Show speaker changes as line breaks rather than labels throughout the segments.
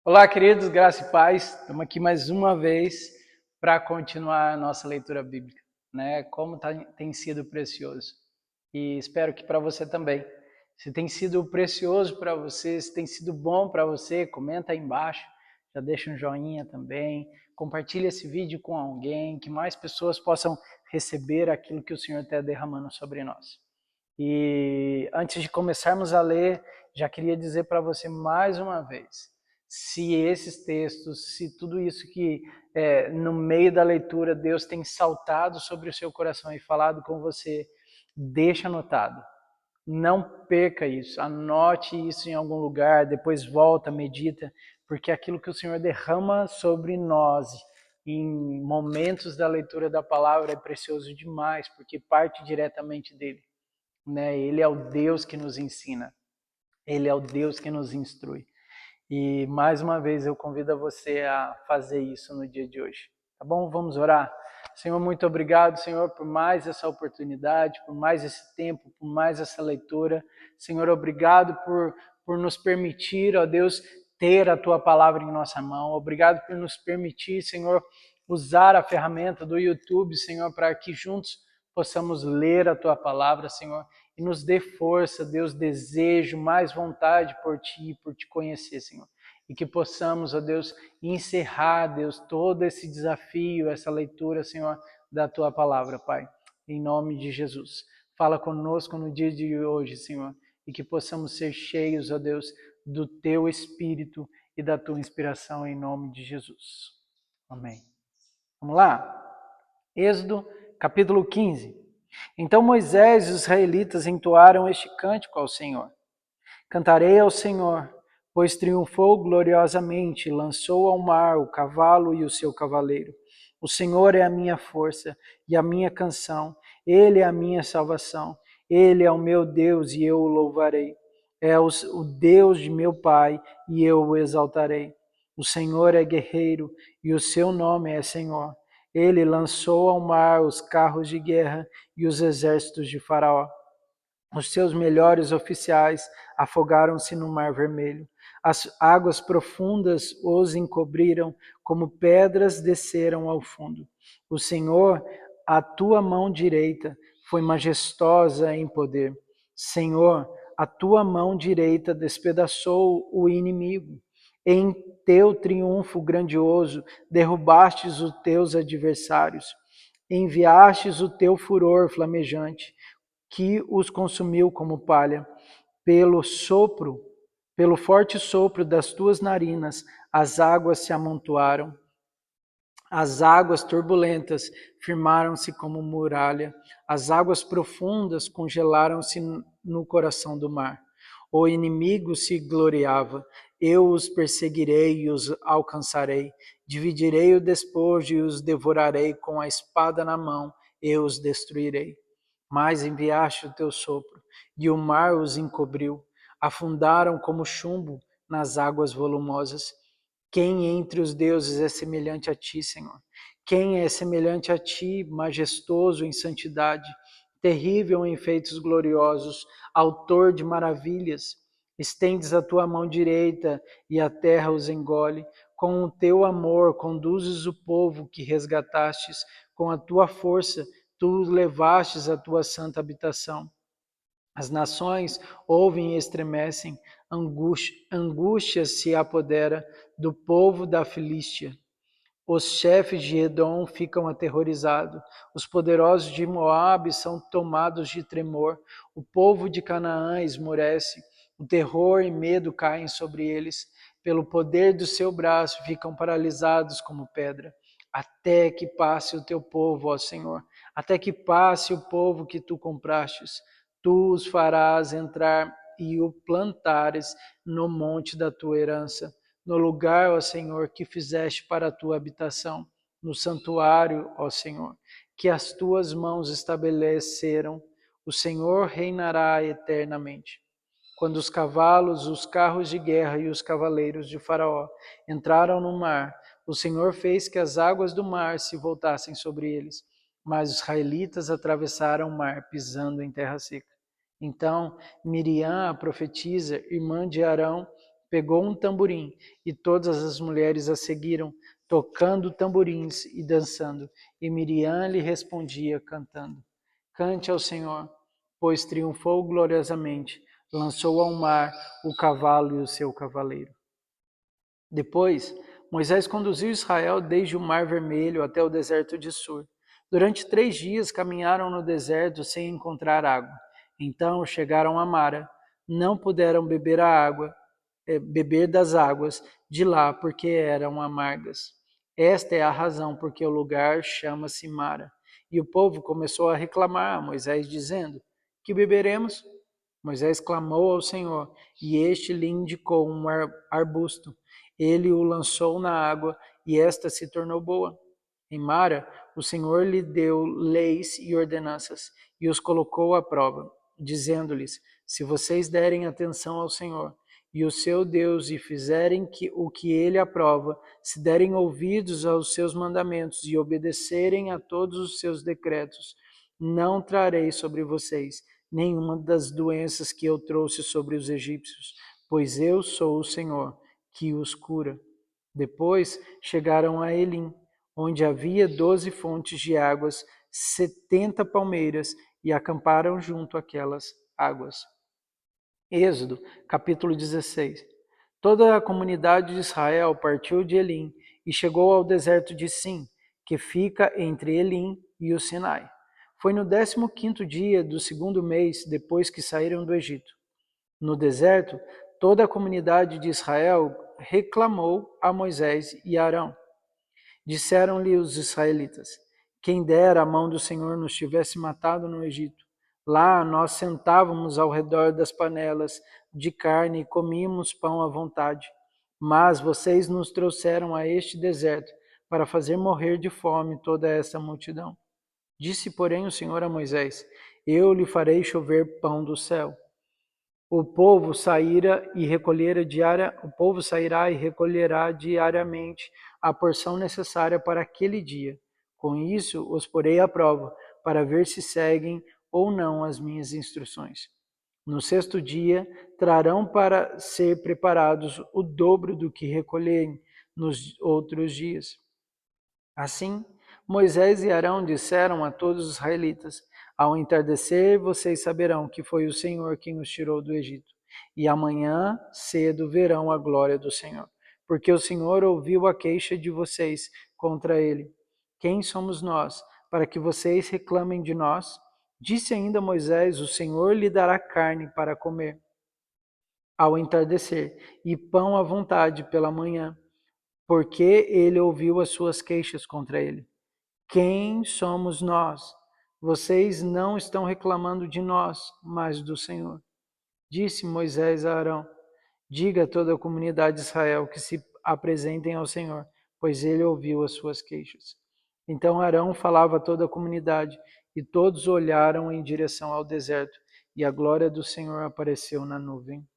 Olá, queridos, graça e paz. Estamos aqui mais uma vez para continuar a nossa leitura bíblica, né? Como tem sido precioso. E espero que para você também. Se tem sido precioso para você, se tem sido bom para você, comenta aí embaixo, já deixa um joinha também, compartilha esse vídeo com alguém, que mais pessoas possam receber aquilo que o Senhor está derramando sobre nós. E antes de começarmos a ler, já queria dizer para você mais uma vez, se esses textos, se tudo isso que no meio da leitura Deus tem saltado sobre o seu coração e falado com você, deixa anotado. Não perca isso, anote isso em algum lugar, depois volta, medita, porque aquilo que o Senhor derrama sobre nós em momentos da leitura da palavra é precioso demais, porque parte diretamente dele. Né? Ele é o Deus que nos ensina, ele é o Deus que nos instrui. E mais uma vez eu convido você a fazer isso no dia de hoje. Tá bom? Vamos orar? Senhor, muito obrigado, Senhor, por mais essa oportunidade, por mais esse tempo, por mais essa leitura. Senhor, obrigado por nos permitir, ó Deus, ter a Tua palavra em nossa mão. Obrigado por nos permitir, Senhor, usar a ferramenta do YouTube, Senhor, para que juntos possamos ler a Tua palavra, Senhor, e nos dê força, Deus, desejo, mais vontade por Ti, por Te conhecer, Senhor. E que possamos, ó Deus, encerrar, Deus, todo esse desafio, essa leitura, Senhor, da Tua palavra, Pai. Em nome de Jesus. Fala conosco no dia de hoje, Senhor, e que possamos ser cheios, ó Deus, do Teu Espírito e da Tua inspiração, em nome de Jesus. Amém. Vamos lá? Êxodo, capítulo 15. Então Moisés e os israelitas entoaram este cântico ao Senhor. Cantarei ao Senhor, pois triunfou gloriosamente, lançou ao mar o cavalo e o seu cavaleiro. O Senhor é a minha força e a minha canção, Ele é a minha salvação, Ele é o meu Deus e eu o louvarei. É o Deus de meu Pai e eu o exaltarei. O Senhor é guerreiro e o seu nome é Senhor. Ele lançou ao mar os carros de guerra e os exércitos de Faraó. Os seus melhores oficiais afogaram-se no Mar Vermelho. As águas profundas os encobriram, como pedras desceram ao fundo. O Senhor, a tua mão direita, foi majestosa em poder. Senhor, a tua mão direita despedaçou o inimigo. Em teu triunfo grandioso, derrubastes os teus adversários. Enviastes o teu furor flamejante, que os consumiu como palha. Pelo forte sopro das tuas narinas, as águas se amontoaram. As águas turbulentas firmaram-se como muralha. As águas profundas congelaram-se no coração do mar. O inimigo se gloriava. Eu os perseguirei e os alcançarei. Dividirei o despojo e os devorarei com a espada na mão. Eu os destruirei. Mas enviaste o teu sopro, e o mar os encobriu. Afundaram como chumbo nas águas volumosas. Quem entre os deuses é semelhante a ti, Senhor? Quem é semelhante a ti, majestoso em santidade, terrível em feitos gloriosos, autor de maravilhas? Estendes a tua mão direita e a terra os engole. Com o teu amor conduzes o povo que resgatastes, com a tua força tu levastes à tua santa habitação. As nações ouvem e estremecem, angústia se apodera do povo da Filístia. Os chefes de Edom ficam aterrorizados, os poderosos de Moabe são tomados de tremor, o povo de Canaã esmorece, o terror e medo caem sobre eles, pelo poder do seu braço ficam paralisados como pedra, até que passe o teu povo, ó Senhor, até que passe o povo que tu comprastes. Tu os farás entrar e o plantares no monte da tua herança, no lugar, ó Senhor, que fizeste para a tua habitação, no santuário, ó Senhor, que as tuas mãos estabeleceram. O Senhor reinará eternamente. Quando os cavalos, os carros de guerra e os cavaleiros de Faraó entraram no mar, o Senhor fez que as águas do mar se voltassem sobre eles, mas os israelitas atravessaram o mar pisando em terra seca. Então Miriam, a profetisa, irmã de Arão, pegou um tamborim, e todas as mulheres a seguiram, tocando tamborins e dançando. E Miriam lhe respondia, cantando: Cante ao Senhor, pois triunfou gloriosamente, lançou ao mar o cavalo e o seu cavaleiro. Depois, Moisés conduziu Israel desde o Mar Vermelho até o deserto de Sur. Durante 3 dias caminharam no deserto sem encontrar água. Então chegaram a Mara. Não puderam beber das águas de lá, porque eram amargas. Esta é a razão porque o lugar chama-se Mara. E o povo começou a reclamar a Moisés, dizendo: Que beberemos? Moisés clamou ao Senhor, e este lhe indicou um arbusto. Ele o lançou na água, e esta se tornou boa. Em Mara, o Senhor lhe deu leis e ordenanças, e os colocou à prova, dizendo-lhes: Se vocês derem atenção ao Senhor e o seu Deus e fizerem o que ele aprova, se derem ouvidos aos seus mandamentos e obedecerem a todos os seus decretos, não trarei sobre vocês nenhuma das doenças que eu trouxe sobre os egípcios, pois eu sou o Senhor que os cura. Depois chegaram a Elim, onde havia 12 fontes de águas, 70 palmeiras, e acamparam junto àquelas águas. Êxodo, capítulo 16. Toda a comunidade de Israel partiu de Elim e chegou ao deserto de Sim, que fica entre Elim e o Sinai. Foi no 15º dia do 2º mês depois que saíram do Egito. No deserto, toda a comunidade de Israel reclamou a Moisés e Arão. Disseram-lhe os israelitas: Quem dera a mão do Senhor nos tivesse matado no Egito. Lá nós sentávamos ao redor das panelas de carne e comíamos pão à vontade. Mas vocês nos trouxeram a este deserto para fazer morrer de fome toda essa multidão. Disse, porém, o Senhor a Moisés: Eu lhe farei chover pão do céu. O povo sairá e recolherá diariamente a porção necessária para aquele dia. Com isso, os porei à prova, para ver se seguem ou não as minhas instruções. No 6º dia, trarão para ser preparados o dobro do que recolherem nos outros dias. Assim, Moisés e Arão disseram a todos os israelitas: Ao entardecer, vocês saberão que foi o Senhor quem os tirou do Egito. E amanhã cedo verão a glória do Senhor, porque o Senhor ouviu a queixa de vocês contra ele. Quem somos nós, para que vocês reclamem de nós? Disse ainda Moisés: O Senhor lhe dará carne para comer ao entardecer, e pão à vontade pela manhã, porque ele ouviu as suas queixas contra ele. Quem somos nós? Vocês não estão reclamando de nós, mas do Senhor. Disse Moisés a Arão: Diga a toda a comunidade de Israel que se apresentem ao Senhor, pois ele ouviu as suas queixas. Então Arão falava a toda a comunidade, e todos olharam em direção ao deserto, e a glória do Senhor apareceu na nuvem.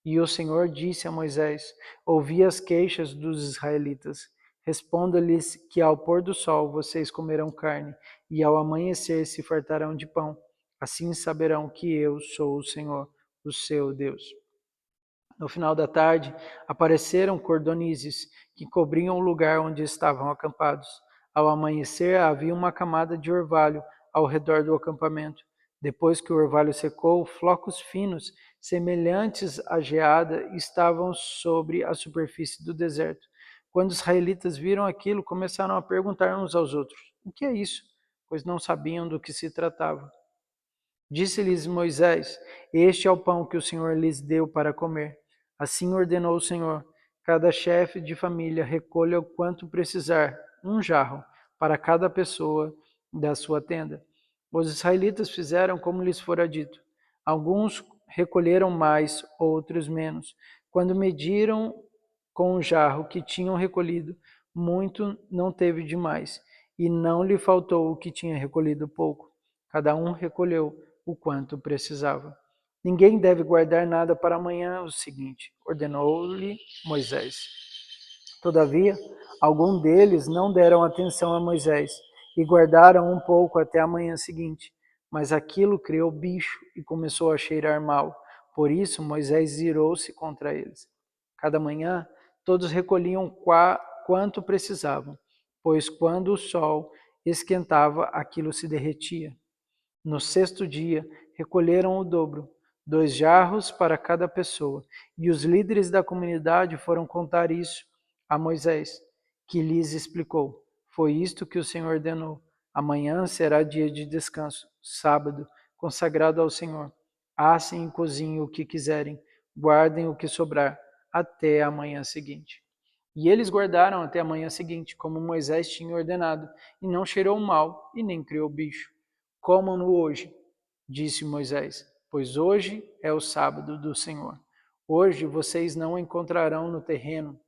E o Senhor disse a Moisés: Ouvi as queixas dos israelitas. Responda-lhes que ao pôr do sol vocês comerão carne, e ao amanhecer se fartarão de pão. Assim saberão que eu sou o Senhor, o seu Deus. No final da tarde, apareceram cordonizes que cobriam o lugar onde estavam acampados. Ao amanhecer, havia uma camada de orvalho ao redor do acampamento. Depois que o orvalho secou, flocos finos, semelhantes à geada, estavam sobre a superfície do deserto. Quando os israelitas viram aquilo, começaram a perguntar uns aos outros: O que é isso? Pois não sabiam do que se tratava. Disse-lhes Moisés: Este é o pão que o Senhor lhes deu para comer. Assim ordenou o Senhor: Cada chefe de família recolha o quanto precisar, um jarro, para cada pessoa da sua tenda. Os israelitas fizeram como lhes fora dito. Alguns recolheram mais, outros menos. Quando mediram com o jarro que tinham recolhido, muito não teve demais, e não lhe faltou o que tinha recolhido pouco. Cada um recolheu o quanto precisava. Ninguém deve guardar nada para amanhã o seguinte, ordenou-lhe Moisés. Todavia, alguns deles não deram atenção a Moisés e guardaram um pouco até a manhã seguinte. Mas aquilo criou bicho e começou a cheirar mal. Por isso Moisés irou-se contra eles. Cada manhã, todos recolhiam quanto precisavam, pois quando o sol esquentava, aquilo se derretia. No sexto dia, recolheram o dobro, 2 jarros para cada pessoa, e os líderes da comunidade foram contar isso a Moisés, que lhes explicou: foi isto que o Senhor ordenou. Amanhã será dia de descanso, sábado, consagrado ao Senhor. Assem e cozinhem o que quiserem, guardem o que sobrar, até a manhã seguinte. E eles guardaram até a manhã seguinte, como Moisés tinha ordenado, e não cheirou mal, e nem criou bicho. Comam-no hoje, disse Moisés, pois hoje é o sábado do Senhor. Hoje vocês não encontrarão no terreno.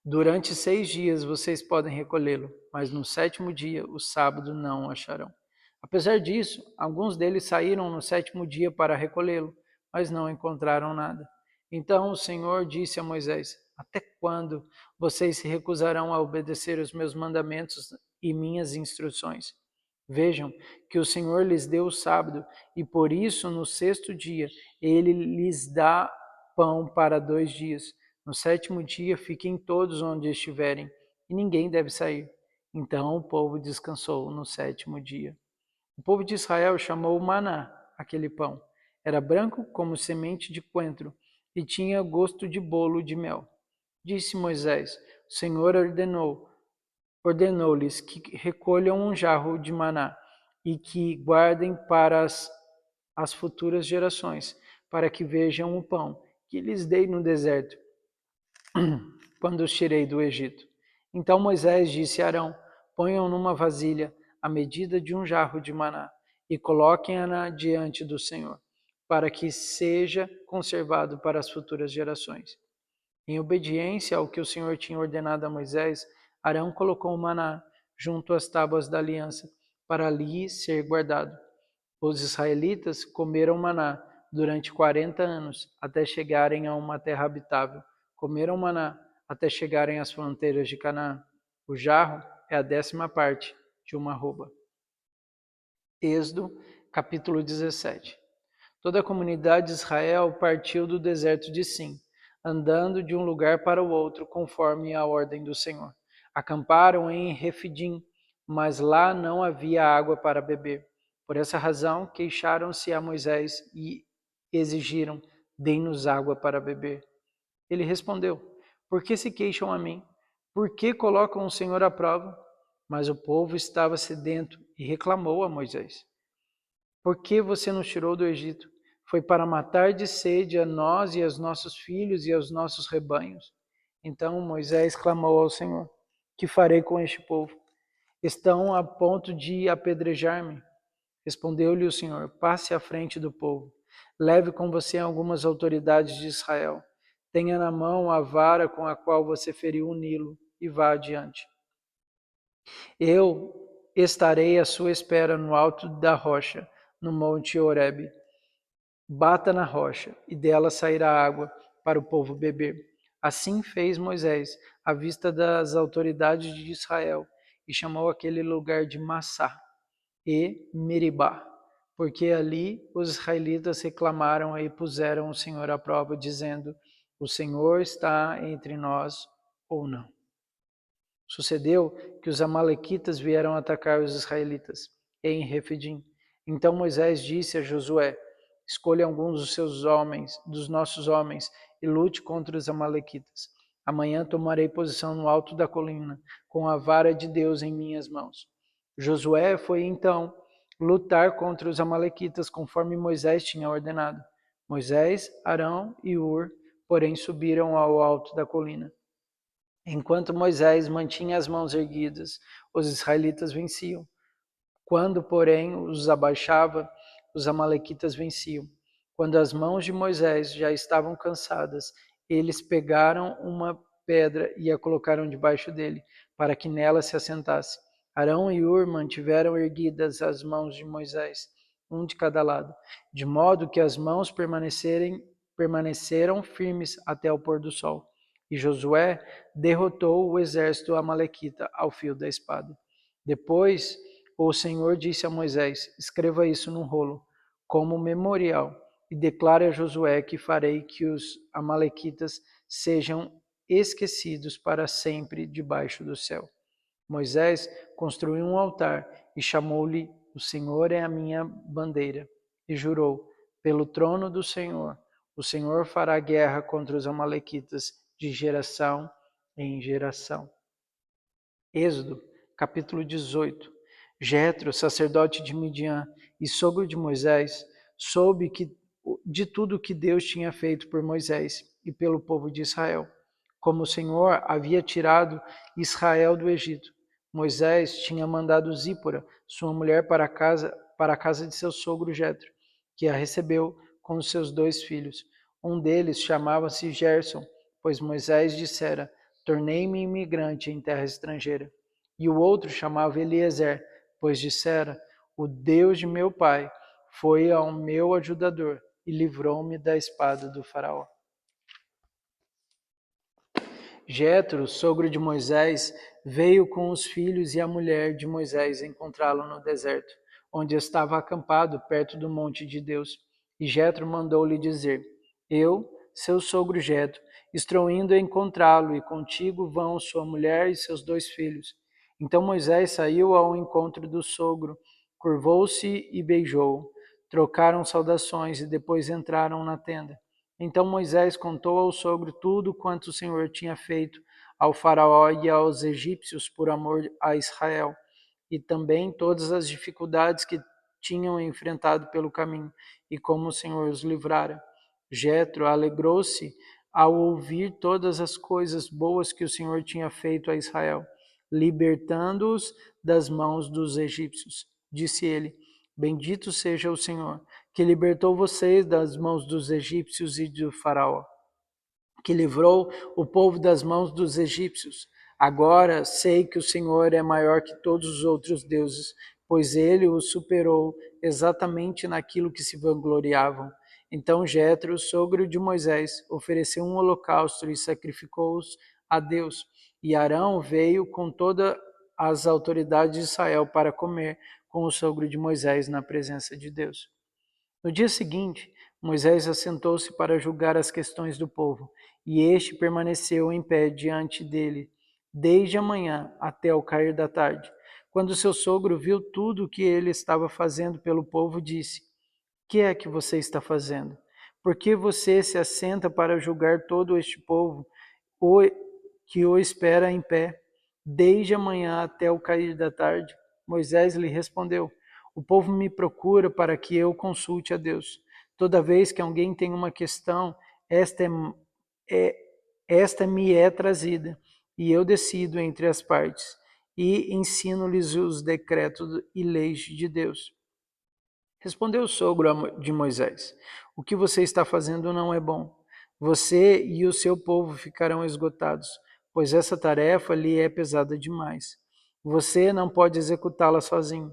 Durante 6 dias vocês podem recolhê-lo, mas no 7º dia, o sábado, não o acharão. Apesar disso, alguns deles saíram no 7º dia para recolhê-lo, mas não encontraram nada. Então o Senhor disse a Moisés: até quando vocês se recusarão a obedecer os meus mandamentos e minhas instruções? Vejam que o Senhor lhes deu o sábado, e por isso no 6º dia ele lhes dá pão para 2 dias. No 7º dia fiquem todos onde estiverem, e ninguém deve sair. Então o povo descansou no 7º dia. O povo de Israel chamou o maná, aquele pão. Era branco como semente de coentro, e tinha gosto de bolo de mel. Disse Moisés: o Senhor ordenou-lhes que recolham um jarro de maná e que guardem para as futuras gerações, para que vejam o pão que lhes dei no deserto, quando os tirei do Egito. Então Moisés disse a Arão: ponham numa vasilha a medida de um jarro de maná e coloquem-na diante do Senhor, para que seja conservado para as futuras gerações. Em obediência ao que o Senhor tinha ordenado a Moisés, Arão colocou o maná junto às tábuas da aliança, para ali ser guardado. Os israelitas comeram maná durante 40 anos, até chegarem a uma terra habitável. Comeram maná até chegarem às fronteiras de Canaã. O jarro é a 10ª parte de uma arroba. Êxodo, capítulo 17. Toda a comunidade de Israel partiu do deserto de Sim, andando de um lugar para o outro, conforme a ordem do Senhor. Acamparam em Refidim, mas lá não havia água para beber. Por essa razão, queixaram-se a Moisés e exigiram: dê-nos água para beber. Ele respondeu: por que se queixam a mim? Por que colocam o Senhor à prova? Mas o povo estava sedento e reclamou a Moisés: por que você nos tirou do Egito? Foi para matar de sede a nós e aos nossos filhos e aos nossos rebanhos? Então Moisés clamou ao Senhor: que farei com este povo? Estão a ponto de apedrejar-me. Respondeu-lhe o Senhor: passe à frente do povo. Leve com você algumas autoridades de Israel. Tenha na mão a vara com a qual você feriu o Nilo e vá adiante. Eu estarei à sua espera no alto da rocha, no monte Horebe. Bata na rocha, e dela sairá água para o povo beber. Assim fez Moisés, à vista das autoridades de Israel, e chamou aquele lugar de Massá e Meribá, porque ali os israelitas reclamaram e puseram o Senhor à prova, dizendo: o Senhor está entre nós ou não? Sucedeu que os amalequitas vieram atacar os israelitas em Refidim. Então Moisés disse a Josué: escolha alguns dos seus homens, dos nossos homens, e lute contra os amalequitas. Amanhã tomarei posição no alto da colina, com a vara de Deus em minhas mãos. Josué foi então lutar contra os amalequitas, conforme Moisés tinha ordenado. Moisés, Arão e Hur, porém, subiram ao alto da colina. Enquanto Moisés mantinha as mãos erguidas, os israelitas venciam. Quando, porém, os abaixava, os amalequitas venciam. Quando as mãos de Moisés já estavam cansadas, eles pegaram uma pedra e a colocaram debaixo dele, para que nela se assentasse. Arão e Hur mantiveram erguidas as mãos de Moisés, um de cada lado, de modo que as mãos permaneceram firmes até o pôr do sol. E Josué derrotou o exército amalequita ao fio da espada. Depois, o Senhor disse a Moisés: escreva isso num rolo, como memorial, e declare a Josué que farei que os amalequitas sejam esquecidos para sempre debaixo do céu. Moisés construiu um altar e chamou-lhe: O Senhor é a minha bandeira. E jurou: Pelo trono do Senhor, o Senhor fará guerra contra os amalequitas de geração em geração. Êxodo, capítulo 18. Jetro, sacerdote de Midian e sogro de Moisés, soube de tudo que Deus tinha feito por Moisés e pelo povo de Israel, como o Senhor havia tirado Israel do Egito. Moisés tinha mandado Zípora, sua mulher, para a casa de seu sogro Jetro, que a recebeu com os seus 2 filhos. Um deles chamava-se Gerson, pois Moisés dissera: Tornei-me imigrante em terra estrangeira. E o outro chamava Eliezer, pois dissera: O Deus de meu pai foi ao meu ajudador e livrou-me da espada do faraó. Jetro, sogro de Moisés, veio com os filhos e a mulher de Moisés encontrá-lo no deserto, onde estava acampado perto do monte de Deus. E Jetro mandou-lhe dizer: Eu, seu sogro Jetro, estou indo encontrá-lo, e contigo vão sua mulher e seus 2 filhos. Então Moisés saiu ao encontro do sogro, curvou-se e beijou-o. Trocaram saudações e depois entraram na tenda. Então Moisés contou ao sogro tudo quanto o Senhor tinha feito ao faraó e aos egípcios por amor a Israel, e também todas as dificuldades que tinham enfrentado pelo caminho, e como o Senhor os livrara. Jetro alegrou-se ao ouvir todas as coisas boas que o Senhor tinha feito a Israel, libertando-os das mãos dos egípcios. Disse ele: Bendito seja o Senhor, que libertou vocês das mãos dos egípcios e do faraó, que livrou o povo das mãos dos egípcios. Agora sei que o Senhor é maior que todos os outros deuses, pois ele os superou exatamente naquilo que se vangloriavam. Então Jetro, sogro de Moisés, ofereceu um holocausto e sacrificou-os a Deus. E Arão veio com todas as autoridades de Israel para comer com o sogro de Moisés na presença de Deus. No dia seguinte, Moisés assentou-se para julgar as questões do povo, e este permaneceu em pé diante dele, desde a manhã até o cair da tarde. Quando seu sogro viu tudo o que ele estava fazendo pelo povo, disse: Que é que você está fazendo? Por que você se assenta para julgar todo este povo que o espera em pé, desde a manhã até o cair da tarde? Moisés lhe respondeu: O povo me procura para que eu consulte a Deus. Toda vez que alguém tem uma questão, esta, é, esta me é trazida, e eu decido entre as partes, e ensino-lhes os decretos e leis de Deus. Respondeu o sogro de Moisés: O que você está fazendo não é bom. Você e o seu povo ficarão esgotados, pois essa tarefa lhe é pesada demais. Você não pode executá-la sozinho.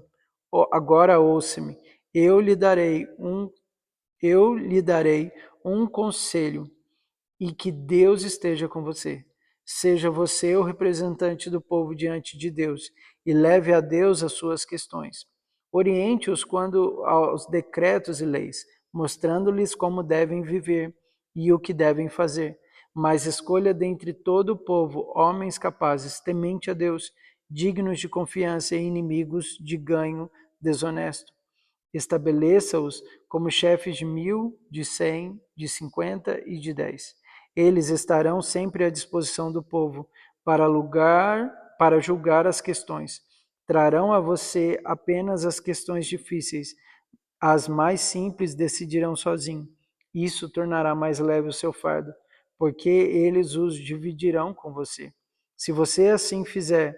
Agora ouça-me. Eu lhe darei um conselho, e que Deus esteja com você. Seja você o representante do povo diante de Deus e leve a Deus as suas questões. Oriente-os quando aos decretos e leis, mostrando-lhes como devem viver e o que devem fazer. Mas escolha dentre todo o povo homens capazes, temente a Deus, dignos de confiança e inimigos de ganho desonesto. Estabeleça-os como chefes de 1.000, de 100, de 50 e de 10. Eles estarão sempre à disposição do povo para julgar as questões. Trarão a você apenas as questões difíceis. As mais simples decidirão sozinho. Isso tornará mais leve o seu fardo, porque eles os dividirão com você. Se você assim fizer,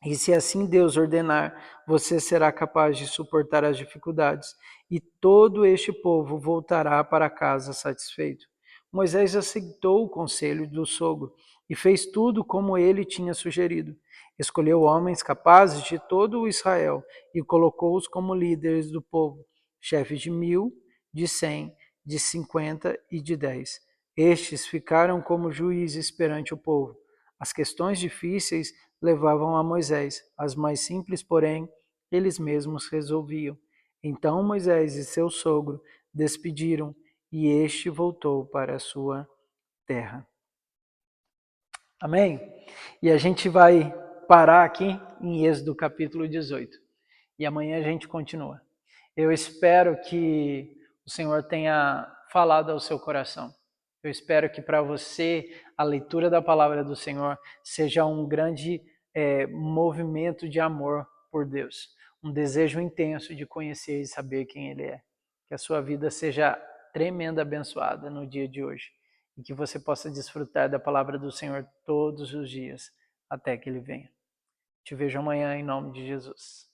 e se assim Deus ordenar, você será capaz de suportar as dificuldades, e todo este povo voltará para casa satisfeito. Moisés aceitou o conselho do sogro e fez tudo como ele tinha sugerido. Escolheu homens capazes de todo o Israel e colocou-os como líderes do povo, chefes de 1.000, de 100, de 50 e de 10. Estes ficaram como juízes perante o povo. As questões difíceis levavam a Moisés, as mais simples, porém, eles mesmos resolviam. Então Moisés e seu sogro despediram, e este voltou para a sua terra. Amém? E a gente vai parar aqui em Êxodo capítulo 18. E amanhã a gente continua. Eu espero que o Senhor tenha falado ao seu coração. Eu espero que para você a leitura da palavra do Senhor seja um grande movimento de amor por Deus. Um desejo intenso de conhecer e saber quem Ele é. Que a sua vida seja tremenda abençoada no dia de hoje. E que você possa desfrutar da palavra do Senhor todos os dias, até que Ele venha. Te vejo amanhã em nome de Jesus.